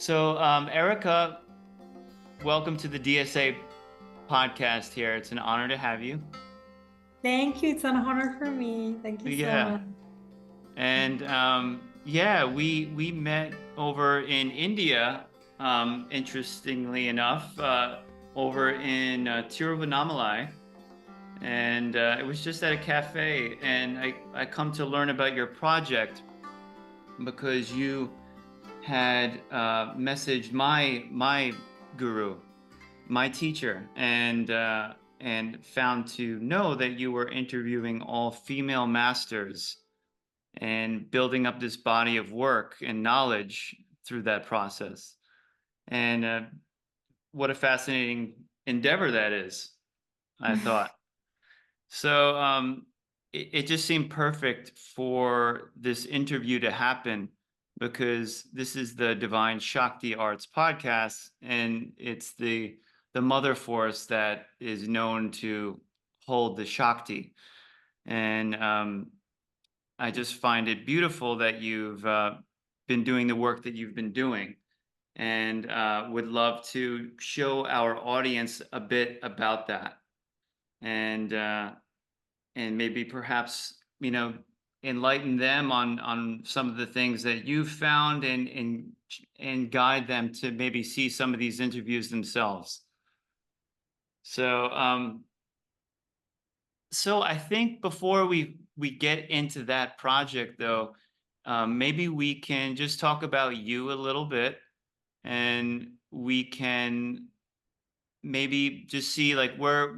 So, Erica, welcome to the DSA podcast here. It's an honor to have you. Thank you. It's an honor for me. Thank you so Yeah. much. And yeah, we met over in India, interestingly enough, over in Tiruvannamalai. And it was just at a cafe. And I come to learn about your project because you had messaged my guru, my teacher, and found to know that you were interviewing all female masters and building up this body of work and knowledge through that process. And what a fascinating endeavor that is, I thought. So it just seemed perfect for this interview to happen because this is the Divine Shakti Arts podcast, and it's the mother force that is known to hold the Shakti. And I just find it beautiful that you've been doing the work that you've been doing, and would love to show our audience a bit about that. And and maybe perhaps enlighten them on some of the things that you've found, and guide them to maybe see some of these interviews themselves. So so I think before we get into that project, though, maybe we can just talk about you a little bit, and we can maybe just see like where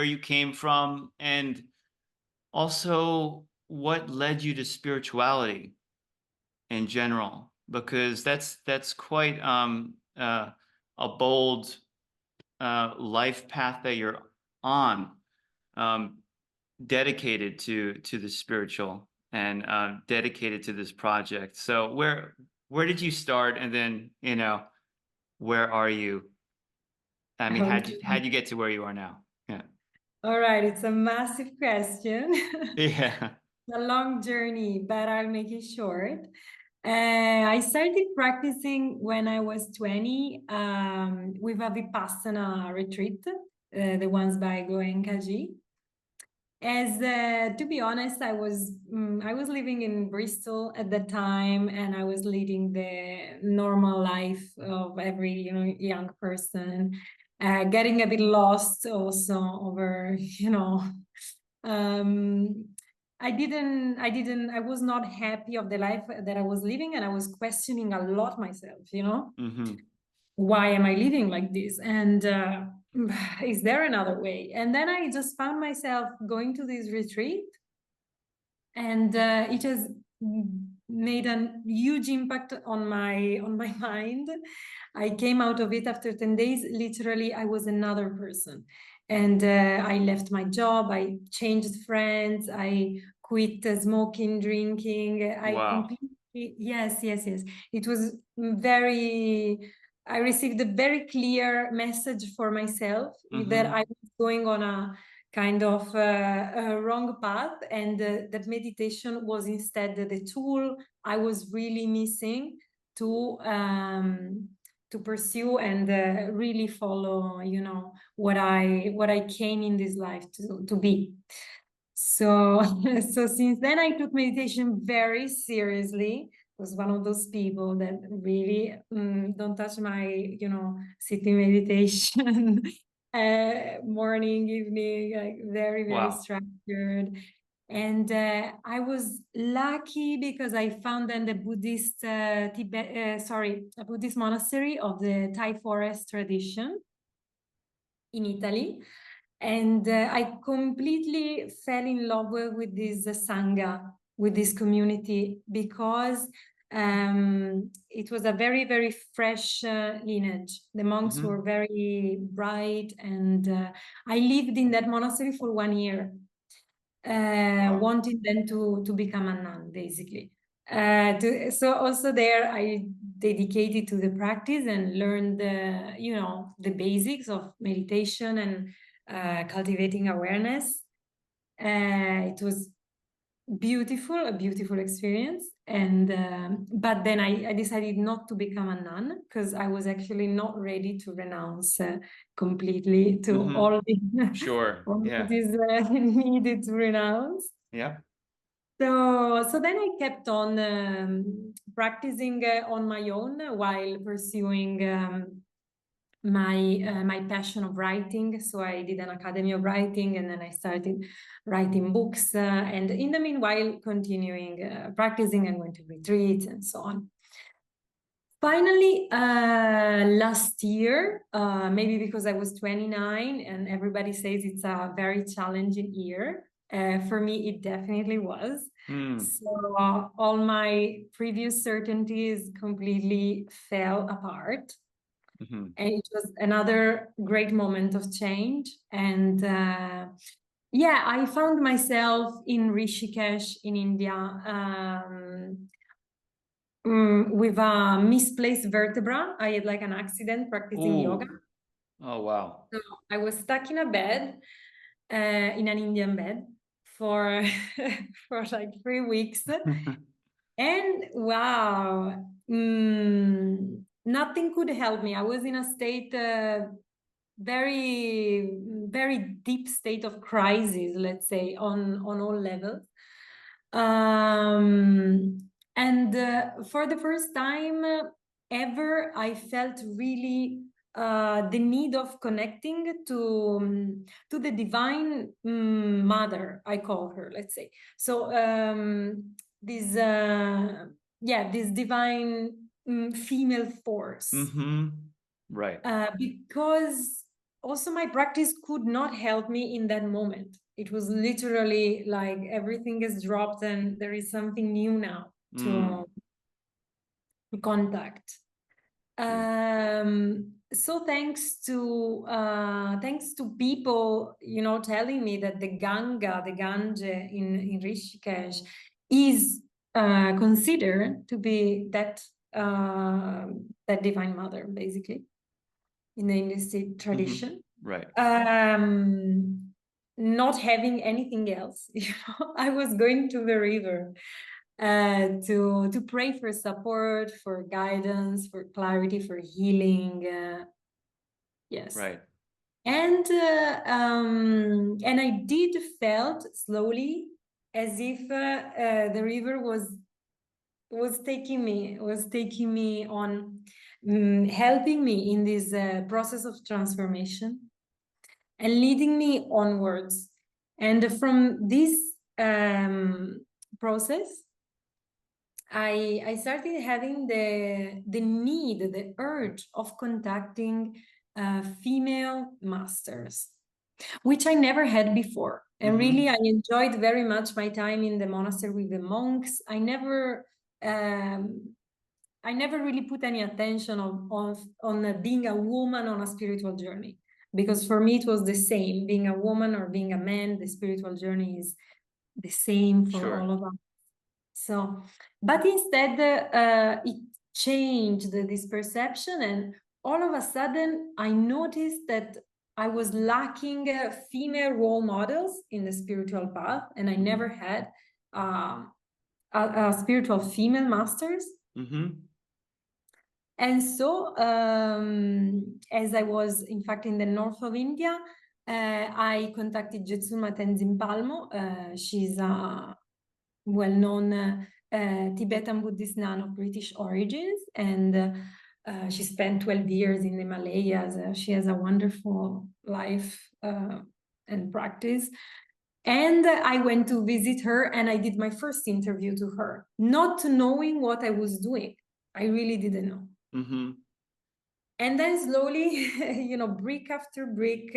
you came from, and also what led you to spirituality in general, because that's quite a bold life path that you're on, um, dedicated to the spiritual, and dedicated to this project. So where did you start, and then where are you? I mean, Okay. how'd you get to where you are now? Yeah. All right. It's a massive question. Yeah. A long journey, but I'll make it short. I started practicing when I was 20 with a Vipassana retreat, the ones by Goenkaji. As to be honest, I was living in Bristol at that time, and I was leading the normal life of every young person, getting a bit lost also over um, I was not happy of the life that I was living, and I was questioning a lot myself. Mm-hmm. Why am I living like this? And is there another way? And then I just found myself going to this retreat, and it has made a huge impact on my mind. I came out of it after 10 days. Literally, I was another person. And I left my job, I changed friends, I quit smoking, drinking. I Wow. completely, yes, yes, yes. It was very, I received a very clear message for myself that Mm-hmm. I was going on a kind of a wrong path, and that meditation was instead the tool I was really missing to pursue and really follow, what I came in this life to be. So so since then I took meditation very seriously. Was one of those people that really don't touch my sitting meditation morning, evening, like very, very Wow. structured. And I was lucky because I found then the Buddhist a Buddhist monastery of the Thai forest tradition in Italy. And I completely fell in love with this Sangha, with this community, because it was a very, very fresh lineage. The monks Mm-hmm. were very bright, and I lived in that monastery for 1 year, Wow. wanting then to become a nun, basically. So also there, I dedicated to the practice and learned the basics of meditation and cultivating awareness. It was a beautiful experience. And but then I decided not to become a nun because I was actually not ready to renounce completely to all Sure. all Yeah. that is needed to renounce. Yeah. So then I kept on practicing on my own while pursuing my passion of writing. So I did an academy of writing, and then I started writing books, and in the meanwhile continuing practicing and going to retreats and so on. Finally, last year, maybe because I was 29 and everybody says it's a very challenging year, for me it definitely was. So all my previous certainties completely fell apart. And it was another great moment of change. And yeah, I found myself in Rishikesh in India with a misplaced vertebra. I had like an accident practicing yoga. Oh, wow. So I was stuck in a bed, in an Indian bed for for like 3 weeks. And wow, nothing could help me. I was in a state, very, very deep state of crisis, let's say, on all levels. And for the first time ever, I felt really the need of connecting to the divine mother, I call her, let's say. So this this divine female force. Right. Because also my practice could not help me in that moment. It was literally like everything is dropped and there is something new now to contact. So thanks to people, telling me that the Gange in Rishikesh is considered to be that divine mother, basically, in the Hindu tradition. Right. Not having anything else, I was going to the river to pray for support, for guidance, for clarity, for healing. Yes. Right. And I did felt slowly as if the river was taking me on, helping me in this process of transformation and leading me onwards. And from this process, I started having the need, the urge of contacting female masters, which I never had before. And really, I enjoyed very much my time in the monastery with the monks. I never really put any attention on being a woman on a spiritual journey, because for me it was the same. Being a woman or being a man, the spiritual journey is the same for all of us. So, but instead, it changed this perception, and all of a sudden, I noticed that I was lacking female role models in the spiritual path, and I never had a spiritual female masters. And so, as I was, in fact, in the north of India, I contacted Jetsuma Tenzin Palmo. She's a well-known Tibetan Buddhist nun of British origins, and she spent 12 years in the Himalayas. She has a wonderful life and practice. And I went to visit her, and I did my first interview to her, not knowing what I was doing. I really didn't know. And then slowly, brick after brick,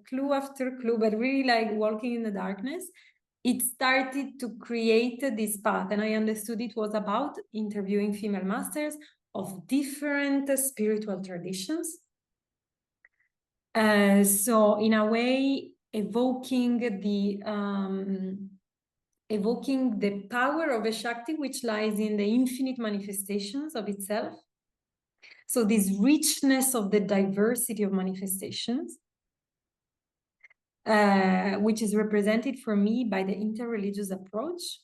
clue after clue, but really like walking in the darkness, it started to create this path. And I understood it was about interviewing female masters of different spiritual traditions. So in a way, evoking the power of a Shakti, which lies in the infinite manifestations of itself. So this richness of the diversity of manifestations. which is represented for me by the interreligious approach,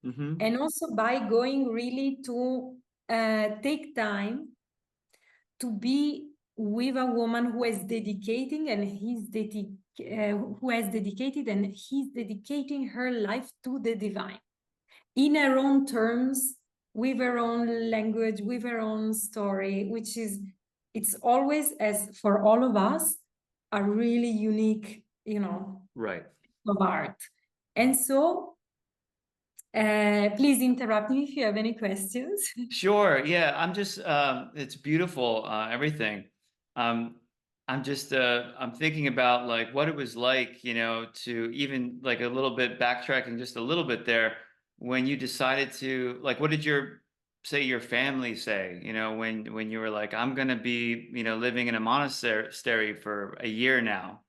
Mm-hmm. and also by going really to take time to be with a woman who is dedicating and who has dedicated and he's dedicating her life to the divine in her own terms, with her own language, with her own story, which is, it's always, as for all of us, a really unique, Right. of art. And so, please interrupt me if you have any questions. Sure. Yeah. It's beautiful, everything. Um, I'm thinking about like what it was like, to even like a little bit backtracking just a little bit there when you decided to, like, what did your family say, when you were like, I'm gonna be, living in a monastery for a year now.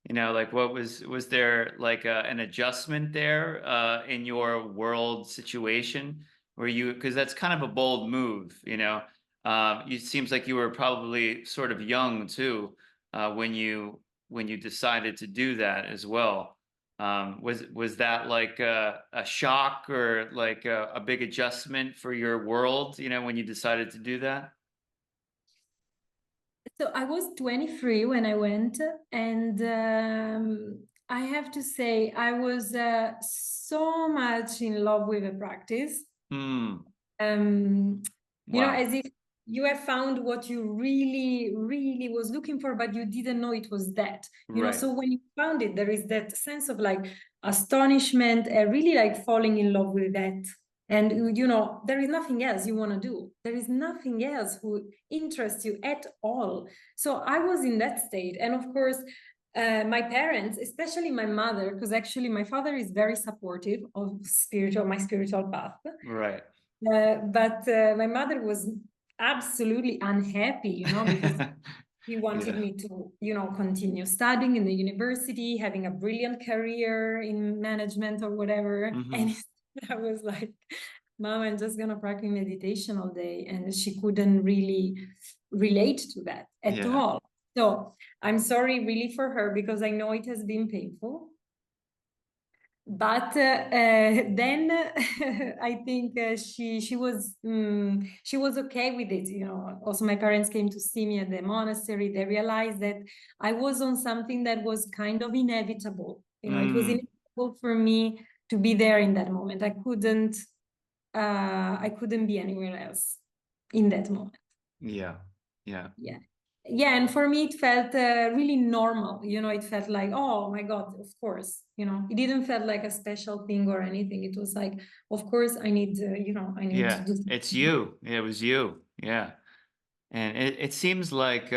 Like was there like an adjustment there in your world situation where because that's kind of a bold move, it seems like you were probably sort of young too when you decided to do that as well. Was that like a shock or like a big adjustment for your world, when you decided to do that? So I was 23 when I went, and I have to say I was so much in love with the practice. Hmm. Um, Wow. as if you have found what you really, really was looking for, but you didn't know it was that. Right. So when you found it, there is that sense of like astonishment, really like falling in love with that. And there is nothing else you want to do. There is nothing else who interests you at all. So I was in that state. And of course, my parents, especially my mother, because actually my father is very supportive of my spiritual path. Right. But my mother was absolutely unhappy, because he wanted Yeah. me to, continue studying in the university, having a brilliant career in management or whatever. Hmm. And I was like, Mom, I'm just gonna practice meditation all day. And she couldn't really relate to that at Yeah. all. So I'm sorry really for her because I know it has been painful. But then I think she was okay with it. Also my parents came to see me at the monastery. They realized that I was on something that was kind of inevitable. It was Mm. inevitable for me to be there in that moment. I couldn't be anywhere else in that moment. Yeah. Yeah. Yeah. Yeah, and for me it felt really normal. It felt like, oh my God, of course. It didn't feel like a special thing or anything. It was like, of course I need I need to Yeah. do It's something. you. It was you. Yeah. And it seems like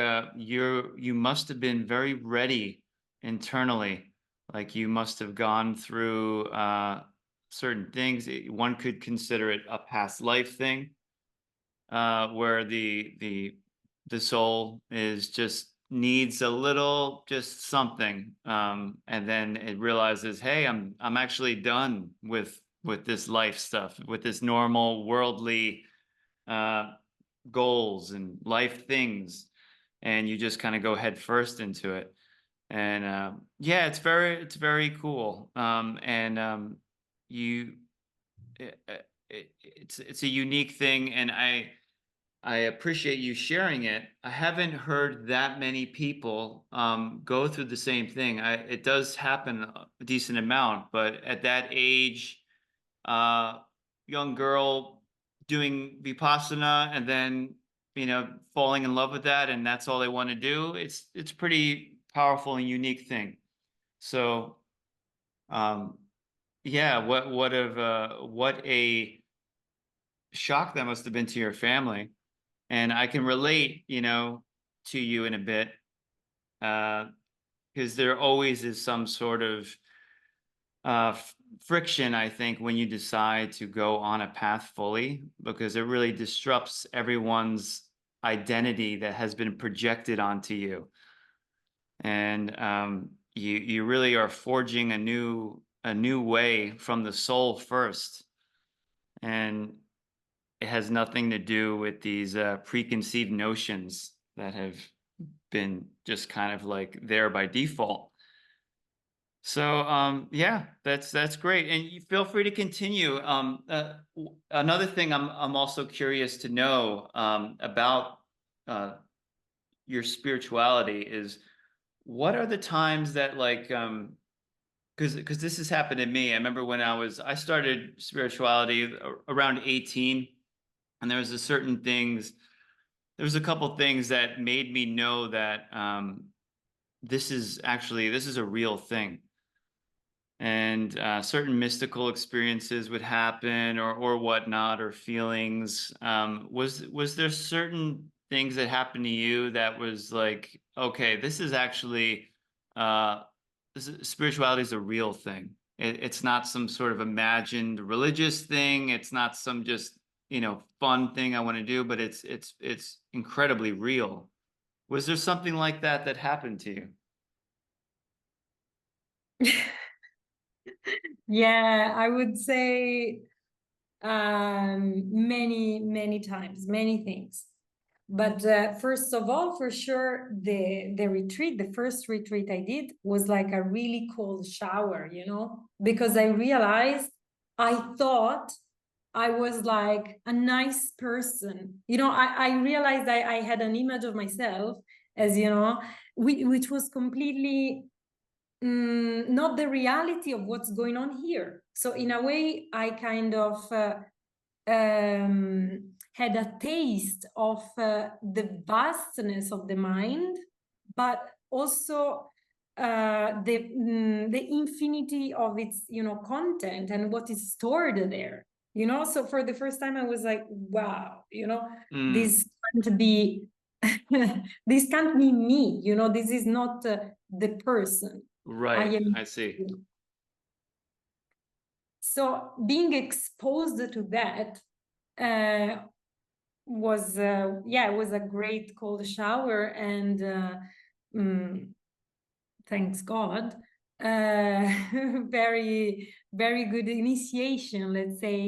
you must have been very ready internally. Like you must have gone through certain things. One could consider it a past life thing, where the soul is just needs a little just something, and then it realizes, hey, I'm actually done with this life stuff, with this normal worldly uh, goals and life things, and you just kind of go head first into it. And yeah, it's very cool. And you it's a unique thing, and I appreciate you sharing it. I haven't heard that many people go through the same thing. It does happen a decent amount, but at that age, uh, young girl doing vipassana and then falling in love with that, and that's all they want to do. It's pretty powerful and unique thing. So um, yeah, what a shock that must have been to your family. And I can relate, to you in a bit, because there always is some sort of friction, I think, when you decide to go on a path fully, because it really disrupts everyone's identity that has been projected onto you. And you really are forging a new way from the soul first. And it has nothing to do with these preconceived notions that have been just kind of like there by default. So yeah, that's great, and you feel free to continue. Another thing I'm also curious to know about uh, your spirituality is what are the times that like because this has happened to me. I remember when I started spirituality around 18, and there was there was a couple things that made me know that this is a real thing, and certain mystical experiences would happen or whatnot, or feelings. Was there certain things that happened to you that was like, okay, this is actually uh, spirituality is a real thing. It's not some sort of imagined religious thing. It's not some just fun thing I want to do, but it's incredibly real. Was there something like that that happened to you? Yeah, I would say many times, many things. But first of all, for sure, the retreat, the first retreat I did was like a really cold shower, because I realized I thought I was like a nice person. I realized I had an image of myself as, which was completely not the reality of what's going on here. So in a way, I kind of had a taste of the vastness of the mind, but also the infinity of its content and what is stored there. So for the first time, I was like, wow, Mm, this can't be this can't be me. This is not the person I right, am. I see. So being exposed to that uh, was yeah, it was a great cold shower, and mm, thanks God, very good initiation, let's say,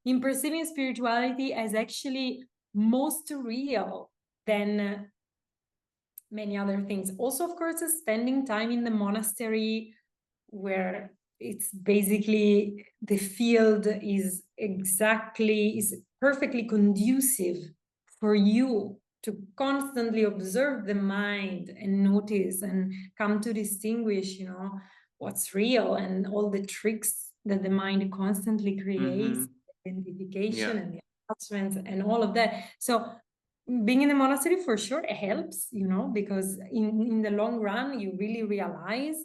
in perceiving spirituality as actually most real than many other things. Also, of course, spending time in the monastery, where it's basically the field is perfectly conducive for you to constantly observe the mind and notice and come to distinguish, what's real, and all the tricks that the mind constantly creates, Mm-hmm. identification Yeah. and the attachments and all of that. So being in the monastery for sure helps, because in the long run you really realize,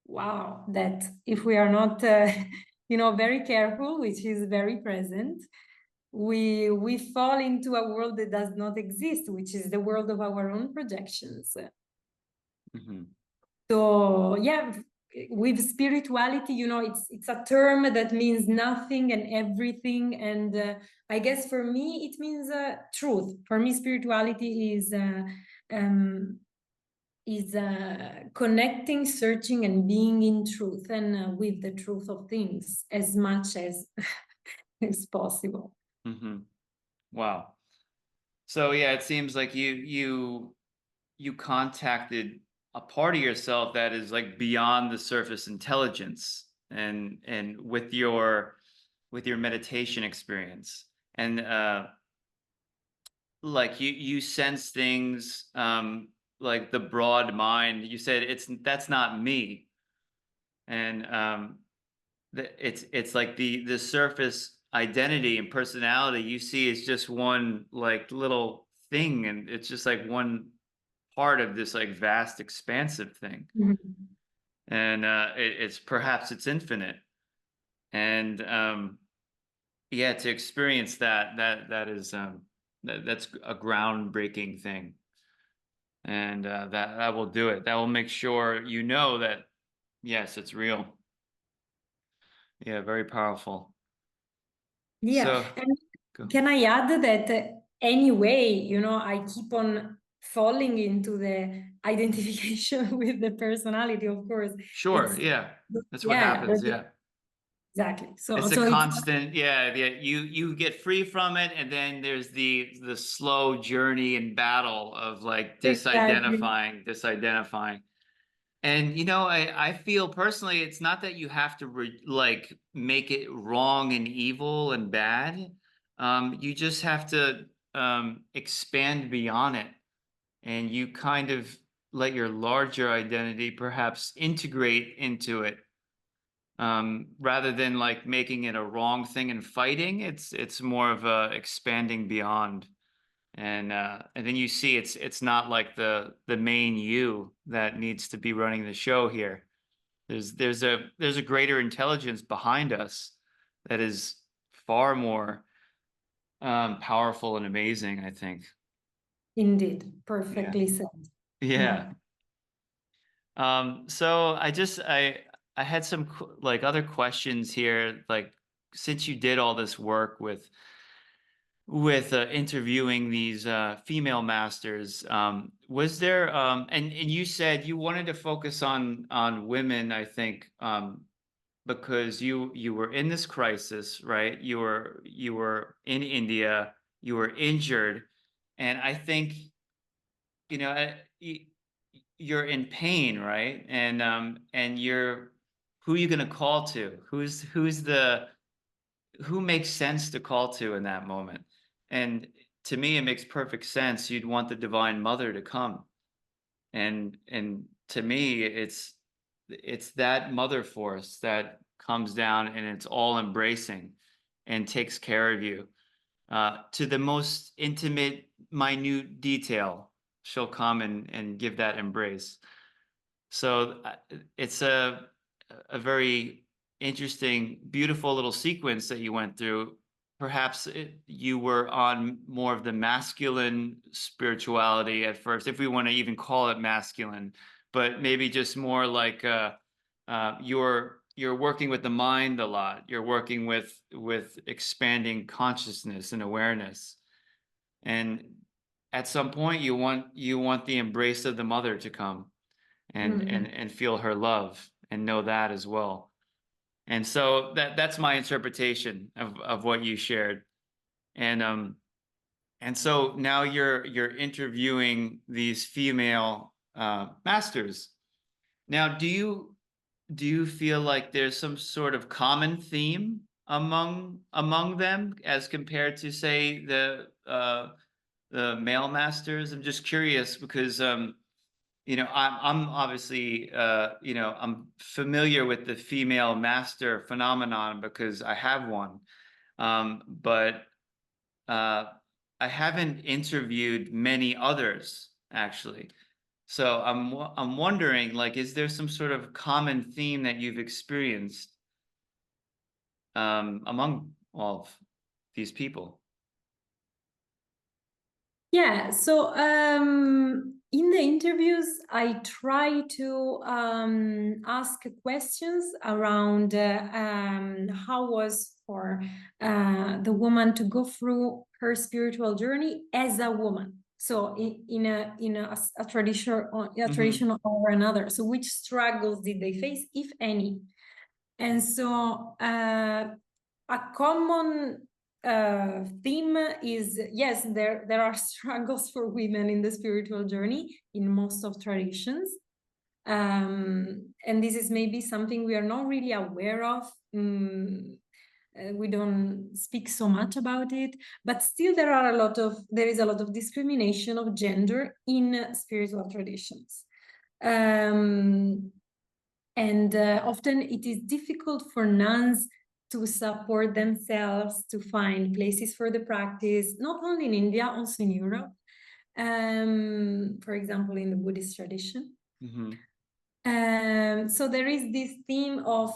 wow, that if we are not very careful, which is very present, we fall into a world that does not exist, which is the world of our own projections. Mm-hmm. So yeah, with spirituality, it's a term that means nothing and everything, and I guess for me it means truth. For me, spirituality um, is connecting, searching, and being in truth, and with the truth of things as much as is possible. Mm-hmm. Wow. So yeah, it seems like you contacted a part of yourself that is like beyond the surface intelligence, and with your meditation experience, and like you sense things, like the broad mind. You said that's not me, and it's like the surface identity and personality you see is just one like little thing, and it's just like one part of this like vast expansive thing, Mhm. and it's infinite, and yeah, to experience that is that's a groundbreaking thing, and that will do it. That will make sure that yes, it's real. Yeah, very powerful. Yeah, So and go. can I add that anyway, I keep on falling into the identification with the personality, of course. Sure, It's yeah. That's what yeah, happens, yeah. exactly. So It's a so it's constant, yeah, yeah. You get free from it, and then there's the slow journey and battle of like exactly. disidentifying. And I feel personally, it's not that you have to like make it wrong and evil and bad. You just have to expand beyond it, and you kind of let your larger identity perhaps integrate into it, rather than like making it a wrong thing and fighting. It's more of a expanding beyond. And then you see it's not like the main you that needs to be running the show here. There's a greater intelligence behind us that is far more powerful and amazing, I think. Indeed, Yeah. perfectly said. Yeah. Yeah. So I had some like other questions here, like since you did all this work with interviewing these female masters, was there and you said you wanted to focus on women, I think, because you were in this crisis, right? You were in India, you were injured, and I think you know uh, y- you're in pain, right? And you're who are you going to call to? Who makes sense to call to in that moment? And to me, it makes perfect sense. You'd want the Divine Mother to come, and to me, it's that mother force that comes down and it's all embracing and takes care of you, to the most intimate, minute detail. She'll come and give that embrace. So it's a very interesting, beautiful little sequence that you went through. Perhaps you were on more of the masculine spirituality at first, if we want to even call it masculine, but maybe just more like you're working with the mind a lot. You're working with expanding consciousness and awareness, and at some point you want the embrace of the mother to come and Mm. and feel her love and know that as well. And so that's my interpretation of what you shared. And so now you're interviewing these female masters. Now, do you feel like there's some sort of common theme among them as compared to, say, the male masters? I'm just curious because I'm obviously I'm familiar with the female master phenomenon because I have one, but uh, I haven't interviewed many others actually. So I'm wondering, like, is there some sort of common theme that you've experienced among all of these people? Yeah, so in the interviews, I try to ask questions around how was for the woman to go through her spiritual journey as a woman. So in a Hmm. tradition or another. So which struggles did they face, if any? And so a common theme is, yes, there are struggles for women in the spiritual journey in most of traditions. And this is maybe something we are not really aware of. We don't speak so much about it, but still there is a lot of discrimination of gender in spiritual traditions. Um, and often it is difficult for nuns to support themselves, to find places for the practice, not only in India, also in Europe, for example, in the Buddhist tradition. Hmm. So there is this theme of,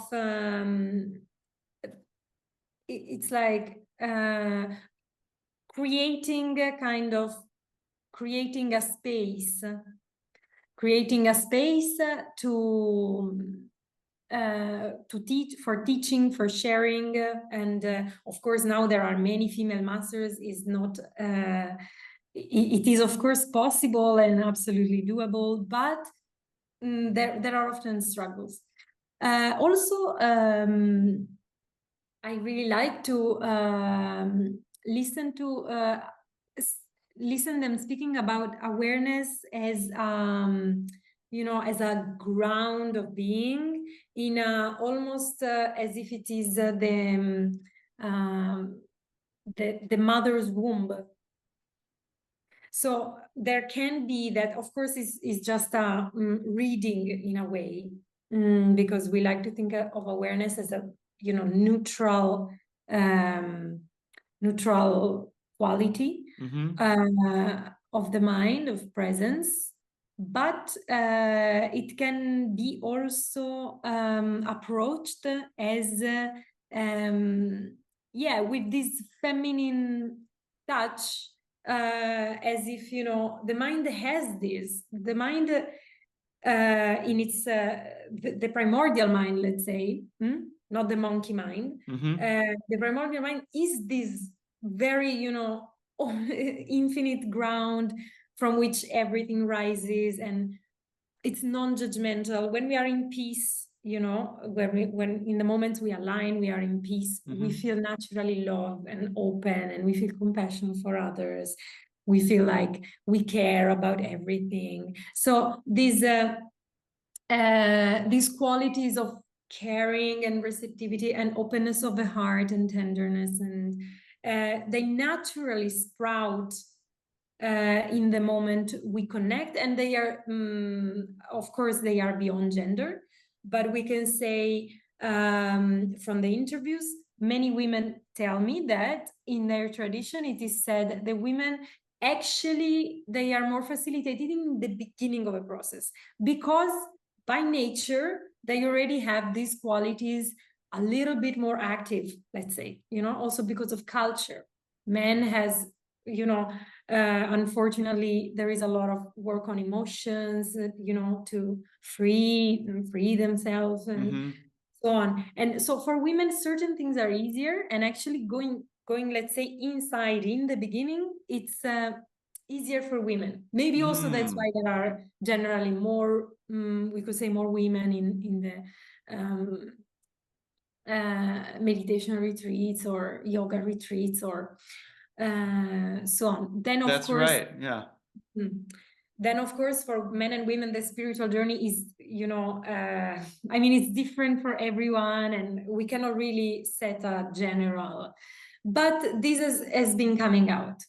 it's like creating a kind of, creating a space, to teach, for teaching, for sharing, and of course now there are many female masters. Is not it is of course possible and absolutely doable, but there are often struggles. Also, I really like to listen to listen them speaking about awareness as as a ground of being, in a almost as if it is the mother's womb. So there can be that, of course, is just a reading in a way, because we like to think of awareness as a neutral neutral quality of the mind, of presence. But it can be also approached as with this feminine touch, as if the mind has this, the mind in its the primordial mind, let's say, not the monkey mind. The primordial mind is this very infinite ground from which everything rises, and it's non-judgmental. When we are in peace, when in the moment we align, we are in peace, we feel naturally love and open, and we feel compassion for others. We feel like we care about everything. So these qualities of caring and receptivity and openness of the heart and tenderness, and they naturally sprout in the moment we connect, and they are of course they are beyond gender, but we can say from the interviews, many women tell me that in their tradition it is said the women actually they are more facilitated in the beginning of a process, because by nature they already have these qualities a little bit more active, let's say, also because of culture. Men has unfortunately, there is a lot of work on emotions, to free themselves and so on. And so for women, certain things are easier, and actually going, let's say, inside in the beginning, it's easier for women. Maybe also that's why there are generally more, we could say, more women in the meditation retreats or yoga retreats or so on. Then of That's course, right. Yeah. Then of course, for men and women, the spiritual journey is, I mean, it's different for everyone, and we cannot really set a general. But this has been coming out.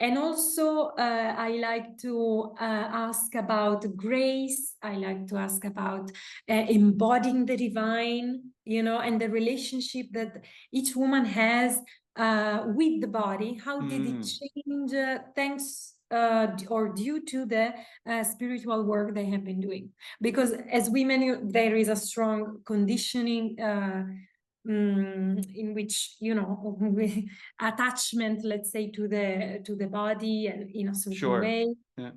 And also, I like to ask about grace. I like to ask about embodying the divine, and the relationship that each woman has with the body. How did it change thanks or due to the spiritual work they have been doing? Because as women, there is a strong conditioning in which attachment, let's say, to the body and in a certain way. Yeah.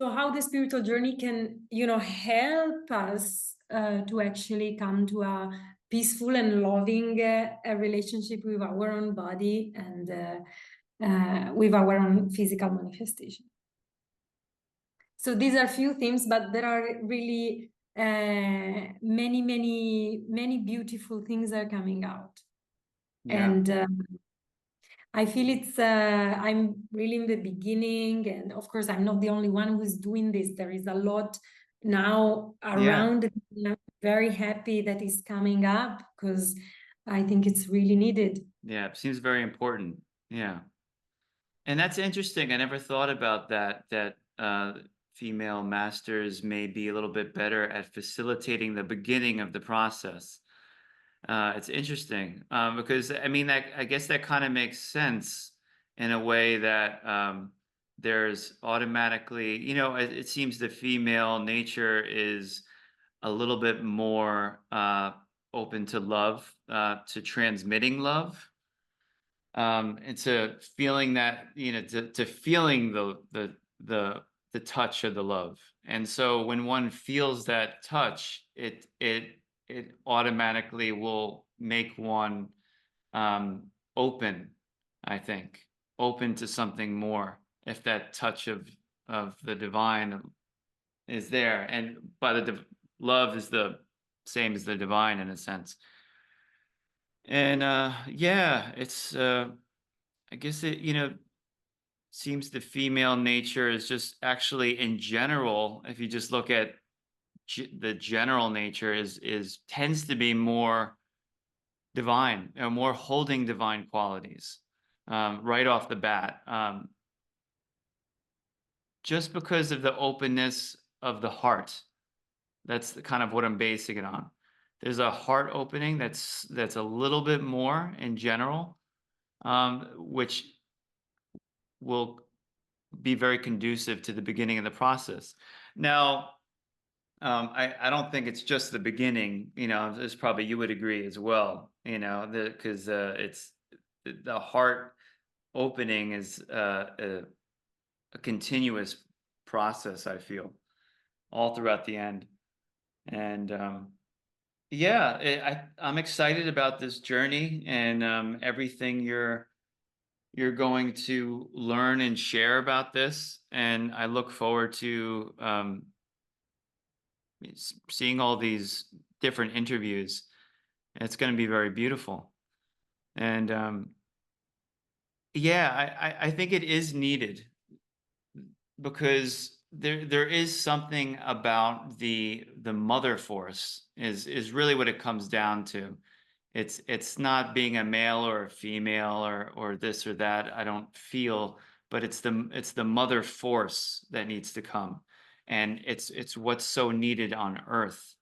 So how the spiritual journey can help us to actually come to a peaceful and loving relationship with our own body and with our own physical manifestation. So these are few themes, but there are really many beautiful things are coming out. Yeah. And I feel it's I'm really in the beginning, and of course I'm not the only one who's doing this. There is a lot now around. I'm very happy that is coming up, because I think it's really needed. Yeah, it seems very important. Yeah. And that's interesting. I never thought about that female masters may be a little bit better at facilitating the beginning of the process. It's interesting because I mean, I guess that kind of makes sense in a way that there's automatically, it seems the female nature is a little bit more open to love, to transmitting love, and to feeling that, to feeling the touch of the love. And so when one feels that touch, it automatically will make one open, I think, open to something more if that touch of the divine is there. And by the love is the same as the divine in a sense. And yeah, it's I guess it, seems the female nature is just actually in general, if you just look at the general nature, is tends to be more divine or more holding divine qualities right off the bat. Just because of the openness of the heart. That's kind of what I'm basing it on. There's a heart opening that's a little bit more in general, which will be very conducive to the beginning of the process. Now, I don't think it's just the beginning. You know, this probably you would agree as well. You know, because it's the heart opening is a continuous process. I feel all throughout the end, and yeah, I'm excited about this journey and everything you're going to learn and share about this. And I look forward to seeing all these different interviews. It's going to be very beautiful. And yeah, I think it is needed because there is something about the mother force is really what it comes down to. It's not being a male or a female or this or that, I don't feel, but it's the mother force that needs to come. And it's what's so needed on earth.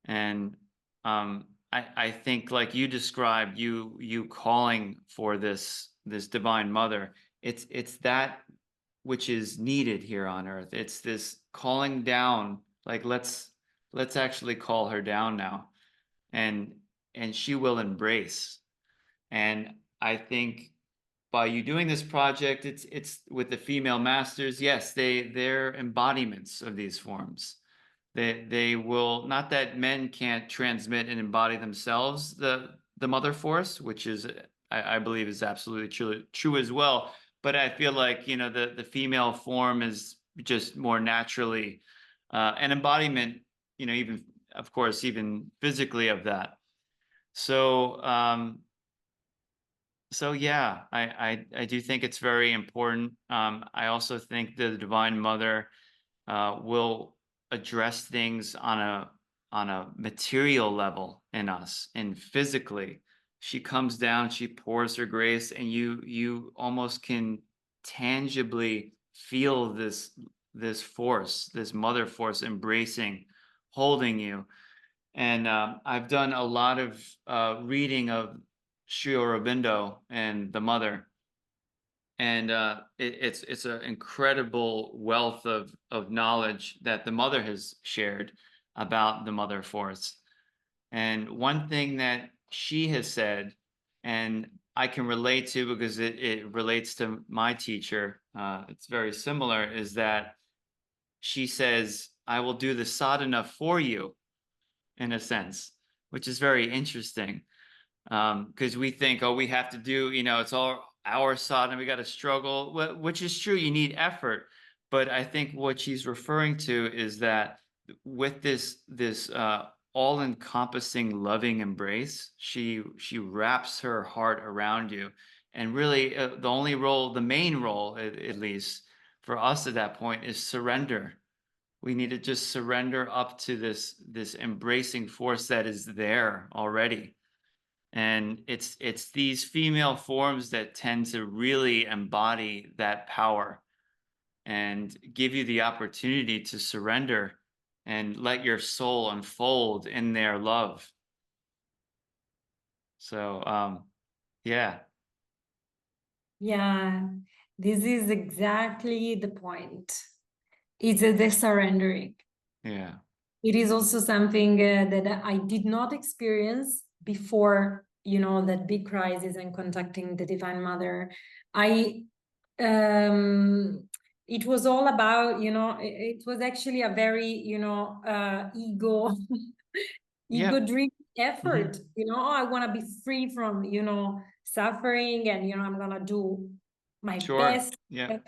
And I think like you described, you calling for this divine mother, it's that which is needed here on earth. It's this calling down, like let's actually call her down now. And she will embrace. And I think by you doing this project, it's with the female masters, yes, they're embodiments of these forms. They will, not that men can't transmit and embody themselves the mother force, which is I believe is absolutely true as well. But I feel like, you know, the female form is just more naturally an embodiment, you know, even of course, even physically of that. So yeah, I do think it's very important. I also think the Divine Mother will address things on a material level in us and physically. She comes down, she pours her grace, and you almost can tangibly feel this force, this mother force embracing, holding you. And I've done a lot of reading of Sri Aurobindo and the Mother, and it's an incredible wealth of knowledge that the Mother has shared about the Mother Force. And one thing that she has said, and I can relate to because it relates to my teacher, it's very similar, is that she says, "I will do the sadhana for you," in a sense, which is very interesting. Because we think, oh, we have to do, you know, it's all our sadhana, we got to struggle, which is true. You need effort, but I think what she's referring to is that with this all-encompassing, loving embrace, she wraps her heart around you, and really, the only role, the main role, at least for us at that point, is surrender. We need to just surrender up to this embracing force that is there already. And it's these female forms that tend to really embody that power and give you the opportunity to surrender and let your soul unfold in their love. So yeah. Yeah, this is exactly the point. It's the surrendering. Yeah. It is also something that I did not experience before, you know, that big crisis and contacting the Divine Mother. I it was all about, you know, it was actually a very, you know, ego Yep. driven effort. Mm-hmm. You know, oh, I want to be free from, you know, suffering, and you know, I'm gonna do my Sure. best. Yeah.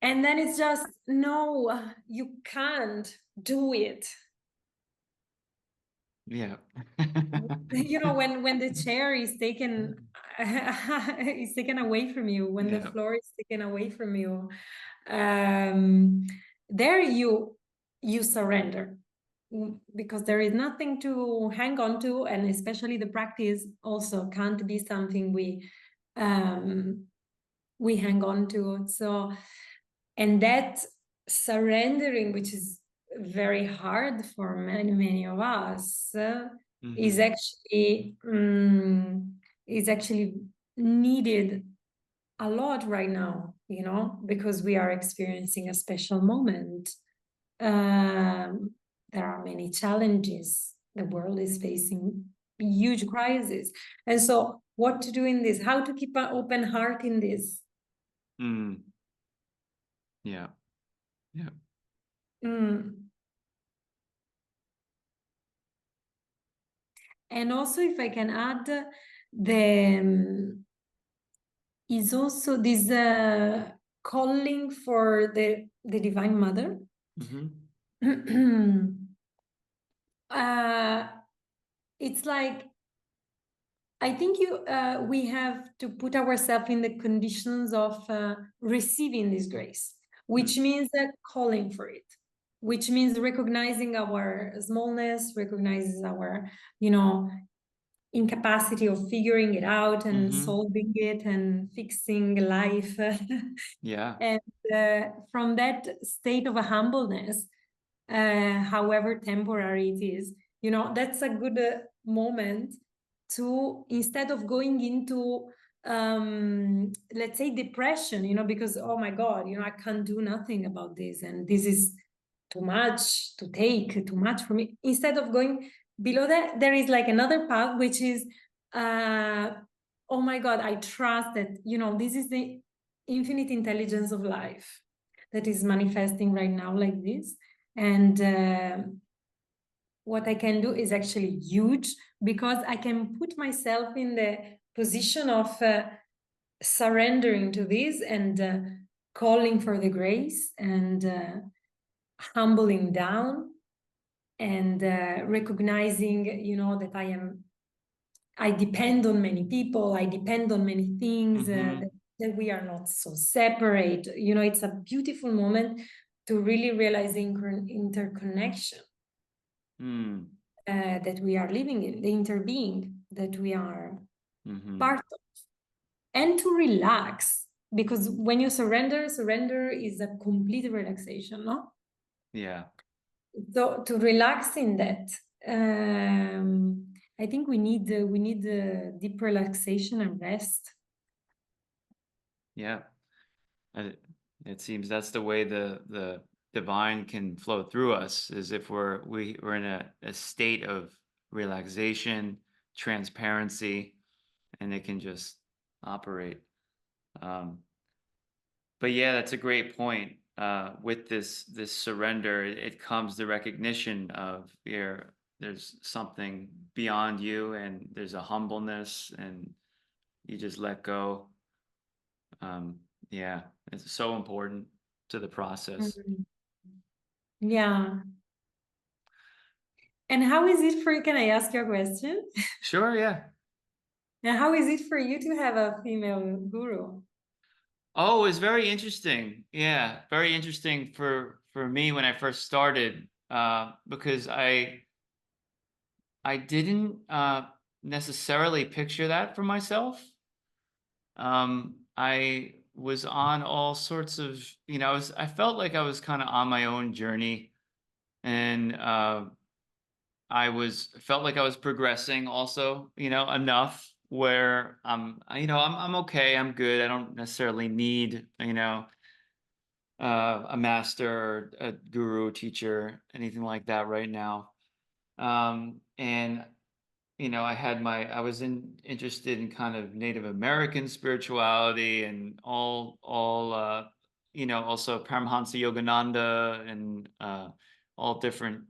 And then it's just, no, you can't do it. Yeah. You know, when the chair is taken, is taken away from you, when the Yeah. floor is taken away from you, there you surrender. Because there is nothing to hang on to, and especially the practice also can't be something we hang on to. So, and that surrendering, which is very hard for many of us, is Mm-hmm. actually is actually needed a lot right now, because we are experiencing a special moment. There are many challenges. The world is facing huge crisis. And so, what to do in this? How to keep an open heart in this? Mm. Yeah. Yeah. Mm. And also, if I can add, the is also this calling for the Divine Mother. Mm-hmm. uh, it's like, I think we have to put ourselves in the conditions of receiving this grace, which Mm. means that calling for it, which means recognizing our smallness, recognizes our, incapacity of figuring it out and Mm-hmm. solving it and fixing life. Yeah. And from that state of a humbleness, however temporary it is, that's a good moment to, instead of going into, let's say, depression, because, oh my God, I can't do nothing about this, and this is too much to take, too much for me. Instead of going below that, there is like another path, which is, uh, oh my God, I trust that, this is the infinite intelligence of life that is manifesting right now like this. And what I can do is actually huge, because I can put myself in the position of surrendering to this, and calling for the grace, and humbling down, and recognizing, that I depend on many people, I depend on many things, Mm-hmm. that we are not so separate. It's a beautiful moment to really realize the interconnection Mm. that we are living in, the interbeing that we are Mm-hmm. part of, and to relax. Because when you surrender is a complete relaxation, no? Yeah. So to relax in that, I think we need deep relaxation and rest. Yeah. Uh, It seems that's the way the divine can flow through us, is if we're in a state of relaxation, transparency, and it can just operate. Um, but yeah, that's a great point. With this surrender, it comes the recognition of there's something beyond you, and there's a humbleness, and you just let go. Um, yeah, it's so important to the process. Mhm. Yeah. And how is it for you? Can I ask you a question? Sure, yeah. And how is it for you to have a female guru? Oh, it's very interesting. Yeah, very interesting for me when I first started, because I didn't necessarily picture that for myself. I was on all sorts of, I felt like I was kind of on my own journey, and felt like I was progressing also, enough where I'm okay, I'm good. I don't necessarily need, a master or a guru, teacher, anything like that right now. And I was interested in kind of Native American spirituality, and all also Paramhansa Yogananda, and all different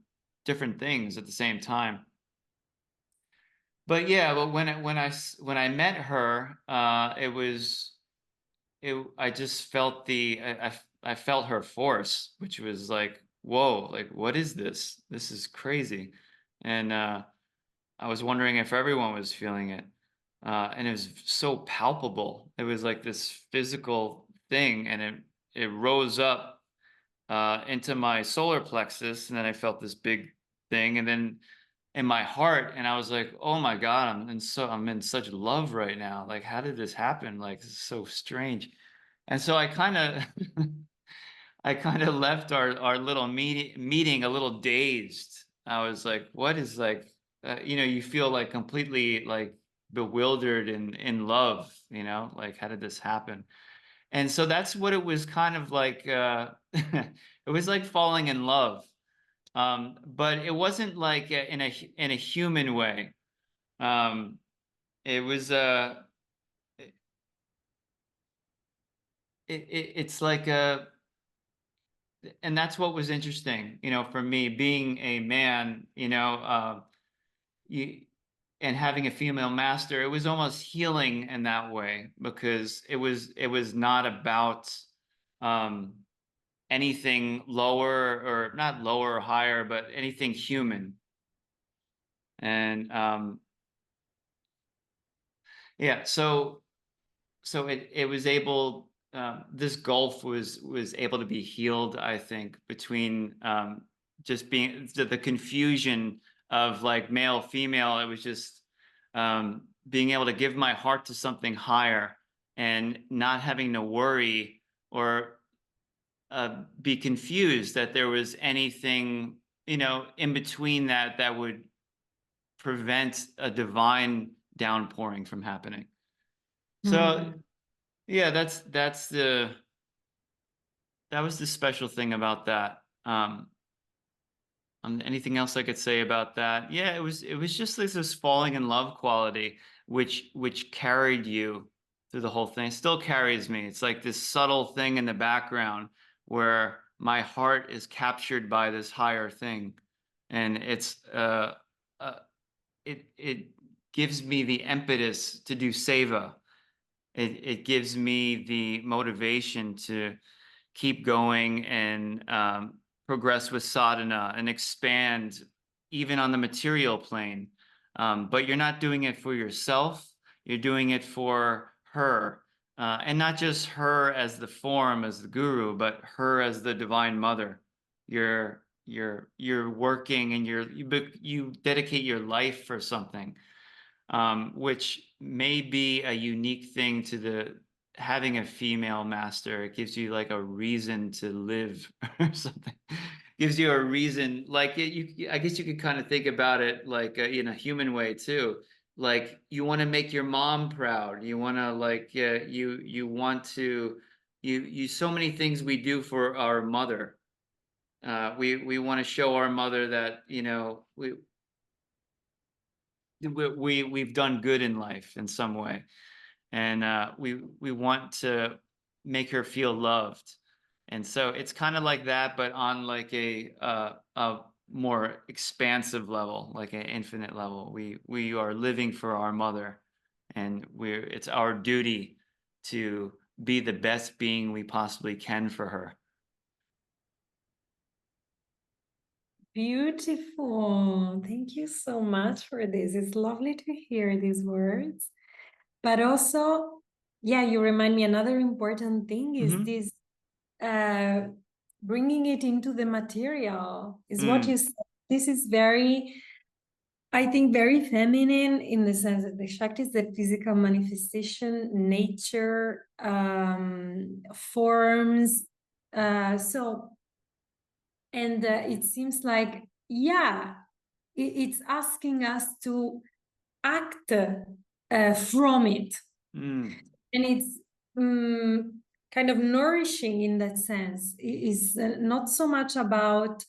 things at the same time. But yeah, but when I met her, I just felt I felt her force, which was like, whoa, like what is this? This is crazy. And I was wondering if everyone was feeling it. and it was so palpable. It was like this physical thing, and it rose up into my solar plexus, and then I felt this big thing, and then in my heart, and I was like, "Oh my God, I'm in such love right now. Like, how did this happen? Like, this is so strange." And so I kind of I kind of left our little meeting a little dazed. I was like, "What is like?" You feel like completely like bewildered and in love. Like, how did this happen? And so that's what it was kind of like. It was like falling in love, but it wasn't like in a human way. Um, it was it's like and that's what was interesting, for me being a man, you and having a female master. It was almost healing in that way because it was not about um, anything lower or not lower or higher, but anything human. And yeah, so it was able this gulf was able to be healed, I think, between just being the confusion of like male female. It was just being able to give my heart to something higher and not having to worry or be confused that there was anything in between that would prevent a divine downpouring from happening. So Hmm. yeah, that was the special thing about that. Anything else I could say about that? Yeah, it was just this falling in love quality, which carried you through the whole thing. It still carries me. It's like this subtle thing in the background where my heart is captured by this higher thing, and uh it gives me the impetus to do seva. It gives me the motivation to keep going and progress with sadhana and expand even on the material plane. But you're not doing it for yourself. You're doing it for her. And not just her as the form, as the guru, but her as the divine mother. You're working and you dedicate your life for something, which may be a unique thing to the having a female master. It gives you like a reason to live or something. Gives you a reason, like I guess you could kind of think about it like in a human way too. Like you want to make your mom proud. You want to like you want to you so many things we do for our mother. We want to show our mother that we've done good in life in some way, and we want to make her feel loved, and so it's kind of like that, but on like a more expansive level, like an infinite level. We are living for our mother, and it's our duty to be the best being we possibly can for her. Beautiful. Thank you so much for this. It's lovely to hear these words. But also, yeah, you remind me another important thing is Hmm. this uh, bringing it into the material is what you Mm. said. This is very, I think, very feminine in the sense that the Shakti is the physical manifestation, nature, forms. So, and it seems like, yeah, it's asking us to act from it. And Mm. it's kind of nourishing in that sense. It is not so much about,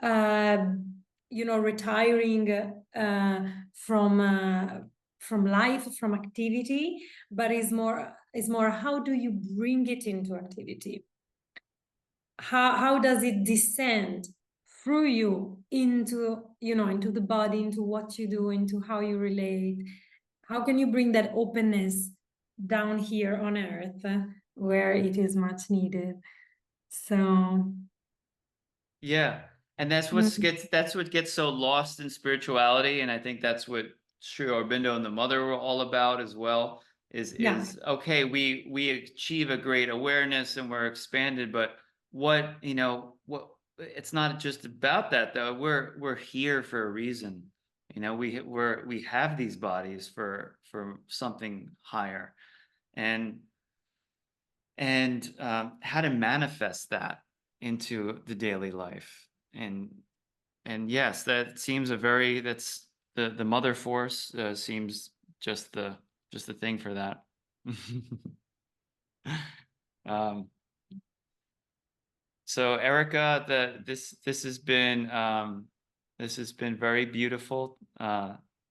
uh, retiring from life, from activity, but is more how do you bring it into activity? How does it descend through you into the body, into what you do, into how you relate? How can you bring that openness down here on earth, where it is much needed? So Yeah. And mm, that's what gets so lost in spirituality. And I think that's what Sri Aurobindo and the mother were all about as well, Yeah. is okay, we achieve a great awareness and we're expanded, but what, what, it's not just about that though. We're here for a reason. We have these bodies for something higher, and how to manifest that into the daily life. And yes, that seems that's the mother force seems just the thing for that. um, so Erica, this has been very beautiful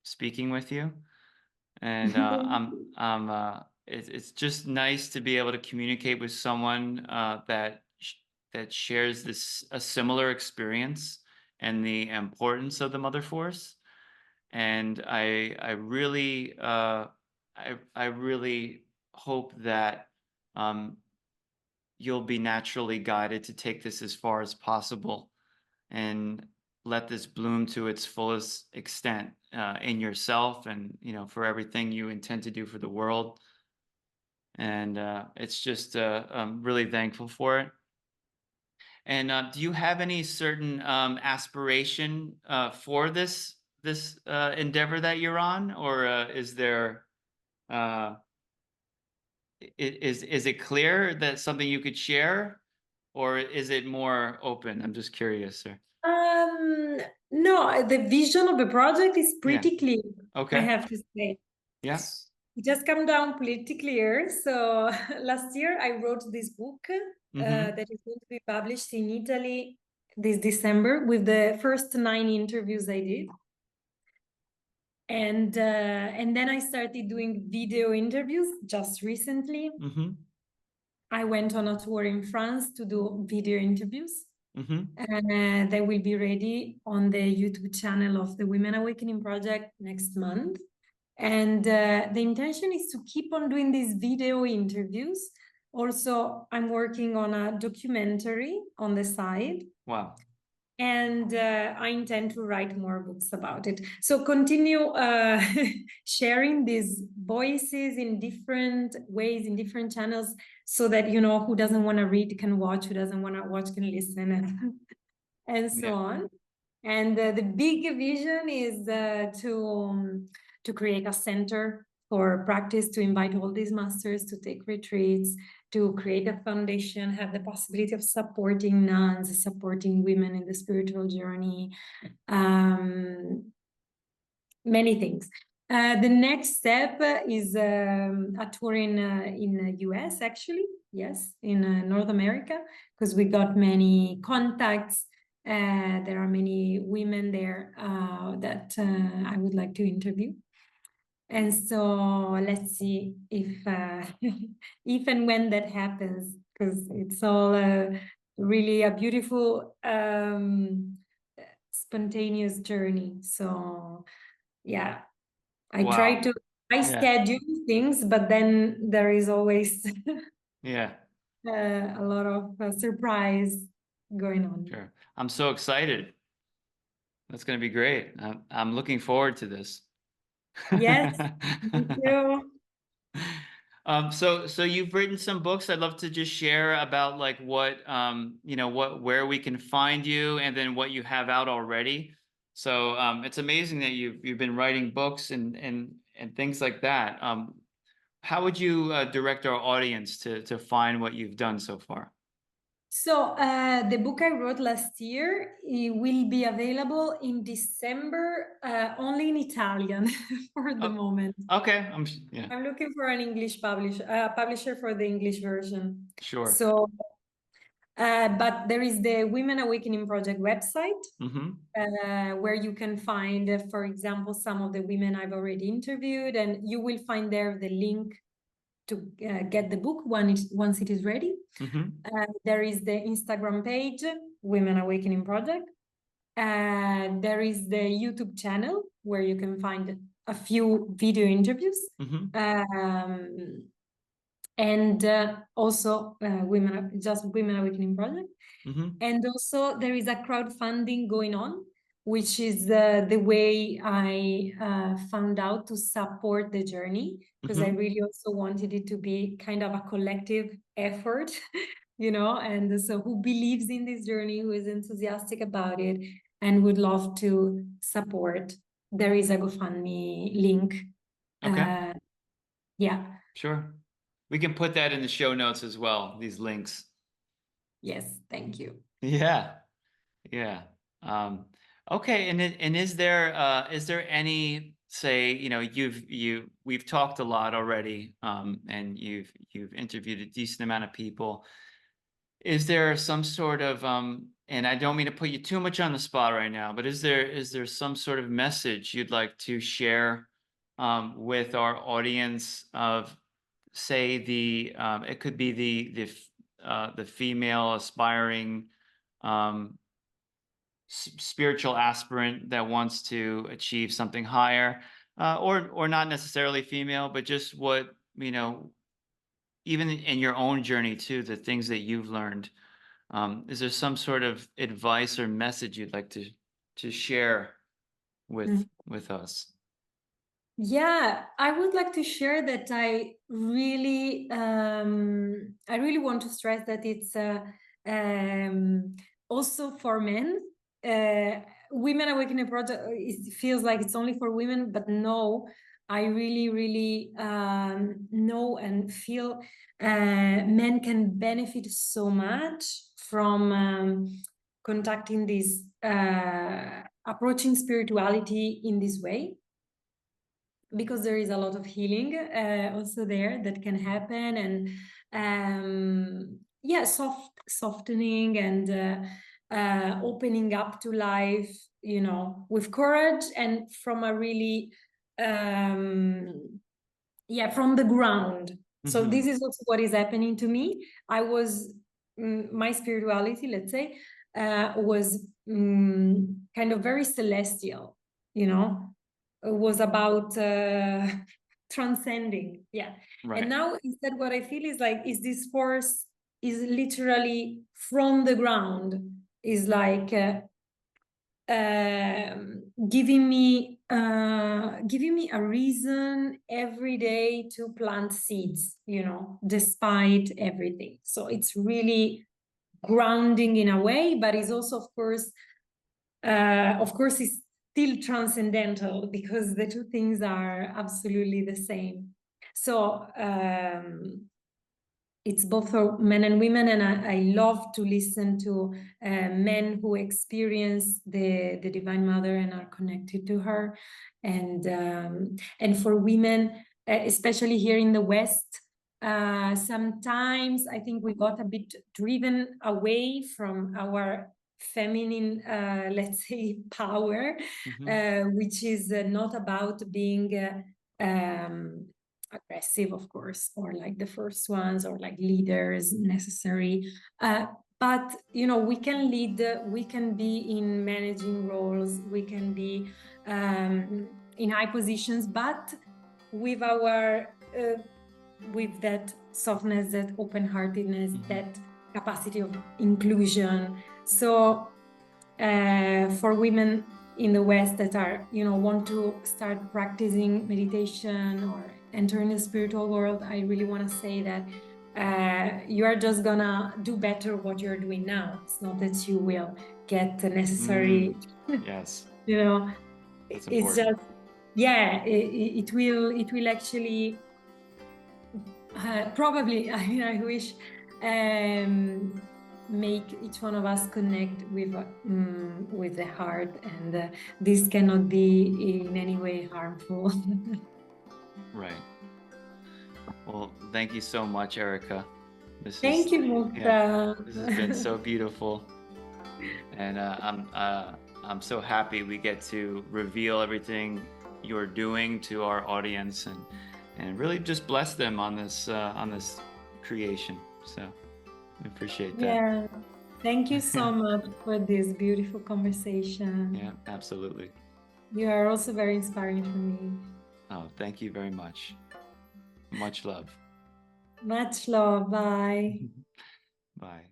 speaking with you, and it's just nice to be able to communicate with someone that shares a similar experience and the importance of the mother force. And I really I really hope that um, you'll be naturally guided to take this as far as possible and let this bloom to its fullest extent in yourself, and for everything you intend to do for the world. And it's just I'm really thankful for it. And do you have any certain aspiration for this endeavor that you're on, or is there uh, is it clear that something you could share, or is it more open? I'm just curious, sir. Um, no, the vision of the project is Yeah. pretty clear, I Okay. have to say. Yeah. It just come down pretty clear. So last year I wrote this book Mm-hmm. that is going to be published in Italy this December with the first 9 interviews I did. And then I started doing video interviews just recently. Mm-hmm. I went on a tour in France to do video interviews. Mm-hmm. And they will be ready on the YouTube channel of the Women Awakening Project next month. And the intention is to keep on doing these video interviews. Also, I'm working on a documentary on the side. Wow. And I intend to write more books about it. So continue sharing these voices in different ways, in different channels, so that, who doesn't want to read can watch, who doesn't want to watch can listen, and so Yeah. on. And the big vision is to create a center for practice, to invite all these masters to take retreats, to create a foundation, have the possibility of supporting nuns, supporting women in the spiritual journey, many things. The next step is a tour in the US, actually. Yes, in North America, because we got many contacts. There are many women there that I would like to interview. And so let's see if if and when that happens, because it's all really a beautiful spontaneous journey. So yeah, I try Wow. to I Yeah. schedule things, but then there is always Yeah. a lot of surprise going on. Sure. I'm so excited. That's going to be great. I'm looking forward to this. Yes, me too. So you've written some books. I'd love to just share about like where we can find you, and then what you have out already. So it's amazing that you've been writing books and things like that. How would you direct our audience to find what you've done so far? So the book I wrote last year, it will be available in December, only in Italian for the Oh, moment. okay. Yeah, I'm looking for an English publisher for the English version. sure. So, but there is the Women Awakening Project website, where you can find, for example, some of the women I've already interviewed, and you will find there the link to get the book once it is ready. There is the Instagram page, Women Awakening Project. There is the YouTube channel where you can find a few video interviews. And also Women Awakening Project. And also there is a crowdfunding going on which is the way I found out to support the journey, because I really also wanted it to be kind of a collective effort, you know, and so who believes in this journey, who is enthusiastic about it and would love to support. There is a GoFundMe link. Okay. Yeah. Sure. We can put that in the show notes as well, these links. Yes, thank you. Yeah. Yeah. Okay. And is there any, say, you know, we've talked a lot already, and you've interviewed a decent amount of people. Is there some sort of, and I don't mean to put you too much on the spot right now, but is there some sort of message you'd like to share, with our audience of, say, it could be the female aspiring, um, spiritual aspirant that wants to achieve something higher, or not necessarily female, but just what, you know, even in your own journey too, the things that you've learned. Is there some sort of advice or message you'd like to share with us? Yeah, I would like to share that I really want to stress that it's also for men. Women Awakening Project, it feels like it's only for women, but no, I really know and feel men can benefit so much from contacting this, approaching spirituality in this way, because there is a lot of healing also there that can happen, and yeah, softening and opening up to life, you know, with courage and from a really yeah, from the ground. So this is also what is happening to me. I was my spirituality, let's say, was kind of very celestial, you know. It was about transcending, yeah. Right. And now instead what I feel is like, is this force is literally from the ground, is like giving me a reason every day to plant seeds, you know, despite everything. So it's really grounding in a way, but it's also, of course, it's still transcendental, because the two things are absolutely the same. So it's both for men and women, and I love to listen to men who experience the Divine Mother and are connected to her, and for women, especially here in the West, sometimes I think we got a bit driven away from our feminine, let's say, power, which is not about being aggressive, of course, or like the first ones, or like leaders necessary. But you know, we can lead, we can be in managing roles, we can be in high positions, but with our with that softness, that open-heartedness, that capacity of inclusion. So for women in the West that are, you know, want to start practicing meditation or enter in the spiritual world, I really want to say that you are just gonna do better what you're doing now. It's not that you will get the necessary, yes, you know, it's it's important. just, yeah, it will actually probably, I mean, I wish make each one of us connect with the heart, and this cannot be in any way harmful. Right. Well, thank you so much, Erica. Thank you, Mukta. Yeah, this has been so beautiful, and I'm so happy we get to reveal everything you're doing to our audience, and really just bless them on this creation. So I appreciate that. Yeah, thank you so much for this beautiful conversation. Yeah, absolutely. You are also very inspiring for me. Oh, thank you very much. Much love. Much love. Bye. Bye.